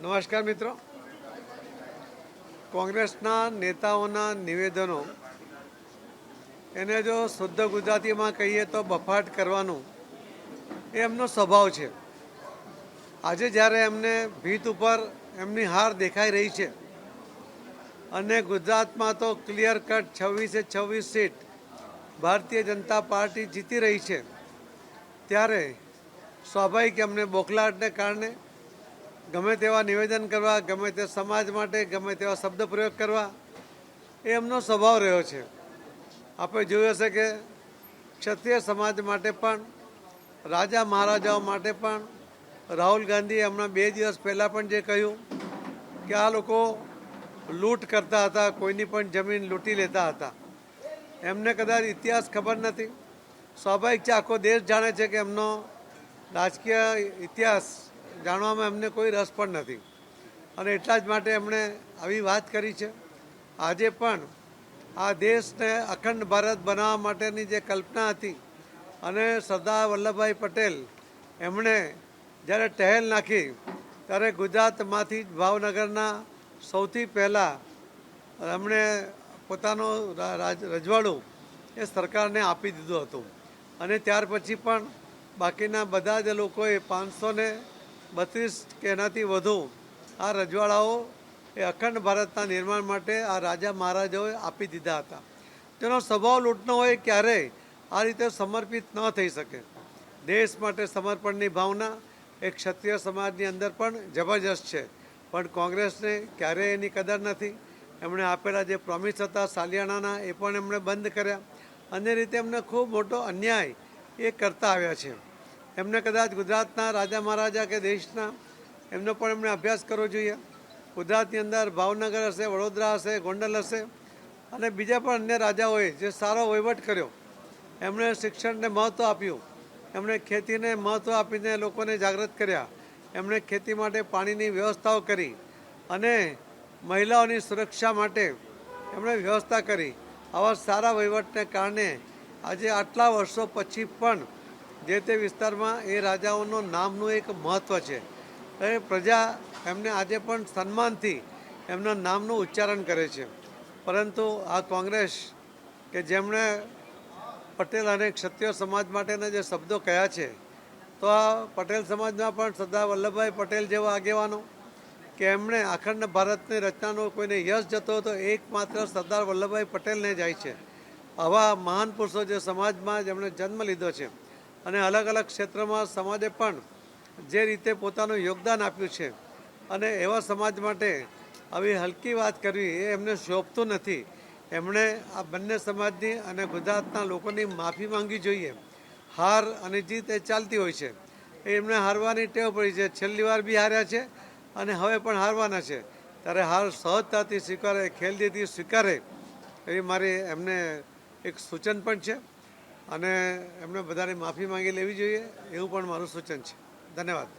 નમસ્કાર મિત્રો, કોંગ્રેસના નેતાઓના નિવેદનો એને જો શુદ્ધ ગુજરાતીમાં કહીએ તો બફાટ કરવાનું એ એમનો સ્વભાવ છે. આજે જ્યારે એમને ભીત ઉપર એમની હાર દેખાઈ રહી છે અને ગુજરાતમાં તો clear cut 26 seat Bharatiya Janata party જીતી રહી છે, ત્યારે સ્વાભાવિક એમને બોખલાટને કારણે ગમે તેવા નિવેદન કરવા, ગમે તે સમાજ માટે ગમે તેવા શબ્દ પ્રયોગ કરવા એ એમનો સ્વભાવ રહ્યો છે. આપણે જોયું હશે કે ક્ષત્રિય સમાજ માટે પણ, રાજા મહારાજાઓ માટે પણ રાહુલ ગાંધીએ હમણાં 2 દિવસ પહેલાં પણ જે કહ્યું કે આ લોકો લૂંટ કરતા હતા, કોઈની પણ જમીન લૂંટી લેતા હતા. એમને કદાચ ઇતિહાસ ખબર નથી. સ્વાભાવિક છે, આખો દેશ જાણે છે કે એમનો રાજકીય ઇતિહાસ જાણવામાં એમને કોઈ રસ પણ નથી અને એટલા જ માટે એમણે આવી વાત કરી છે. આજે પણ આ દેશને અખંડ ભારત બનાવવા માટેની જે કલ્પના હતી અને સરદાર વલ્લભભાઈ પટેલ એમણે જ્યારે ટહેલ નાખી ત્યારે ગુજરાતમાંથી ભાવનગરના સૌથી પહેલાં એમણે પોતાનું રજવાડું એ સરકારને આપી દીધું હતું અને ત્યાર પછી પણ બાકીના બધા જ લોકોએ 532 કે એનાથી વધુ આ રજવાડાઓ એ અખંડ ભારતના નિર્માણ માટે આ રાજા મહારાજાઓએ આપી દીધા હતા. તેનો સ્વભાવ લૂંટનો હોય, ક્યારેય આ રીતે સમર્પિત ન થઈ શકે. દેશ માટે સમર્પણની ભાવના એક ક્ષત્રિય સમાજની અંદર પણ જબરજસ્ત છે, પણ કોંગ્રેસને ક્યારેય એની કદર નથી. એમણે આપેલા જે પ્રોમિસ હતા સાલિયાણાના એ પણ એમણે બંધ કર્યા. અન્ય રીતે એમને ખૂબ મોટો અન્યાય એ કરતા આવ્યા છે. એમને કદાચ ગુજરાતના રાજા મહારાજા કે દેશના એમનો પણ એમણે અભ્યાસ કરવો જોઈએ. ગુજરાતની અંદર ભાવનગર હશે, વડોદરા હશે, ગોંડલ હશે અને બીજા પણ અન્ય રાજાઓએ જે સારો વહીવટ કર્યો. એમણે શિક્ષણને મહત્ત્વ આપ્યું, એમણે ખેતીને મહત્ત્વ આપીને લોકોને જાગૃત કર્યા, એમણે ખેતી માટે પાણીની વ્યવસ્થાઓ કરી અને મહિલાઓની સુરક્ષા માટે એમણે વ્યવસ્થા કરી. આવા સારા વહીવટને કારણે આજે આટલા વર્ષો પછી પણ જે તે વિસ્તારમાં એ રાજાઓનું નામનું એક મહત્ત્વ છે. એ પ્રજા એમને આજે પણ સન્માનથી એમના નામનું ઉચ્ચારણ કરે છે. પરંતુ આ કોંગ્રેસ કે જેમણે પટેલ અને ક્ષત્રિય સમાજ માટેના જે શબ્દો કહ્યા છે, તો આ પટેલ સમાજમાં પણ સરદાર વલ્લભભાઈ પટેલ જેવા આગેવાનો કે એમણે અખંડ ભારતની રચનાનો કોઈને યશ જતો હતો એકમાત્ર સરદાર વલ્લભભાઈ પટેલને જાય છે. આવા મહાન પુરુષો જે સમાજમાં જેમણે જન્મ લીધો છે અને અલગ અલગ ક્ષેત્રમાં સમાજે પણ જે રીતે પોતાનું યોગદાન આપ્યું છે અને એવા સમાજ માટે આવી હલકી વાત કરવી એ એમને શોભતું નથી. એમણે આ બંને સમાજની અને ગુજરાતના લોકોની માફી માંગવી જોઈએ. હાર અને જીત એ ચાલતી હોય છે, એમને હારવાની ટેવ પડી છે. છેલ્લી વાર બી હાર્યા છે અને હવે પણ હારવાના છે. ત્યારે હાર સહજતાથી સ્વીકારે, ખેલદીથી સ્વીકારે એવી મારી એમને એક સૂચન પણ છે અને એમને બધાની માફી માંગી લેવી જોઈએ એવું પણ મારું સૂચન છે. ધન્યવાદ.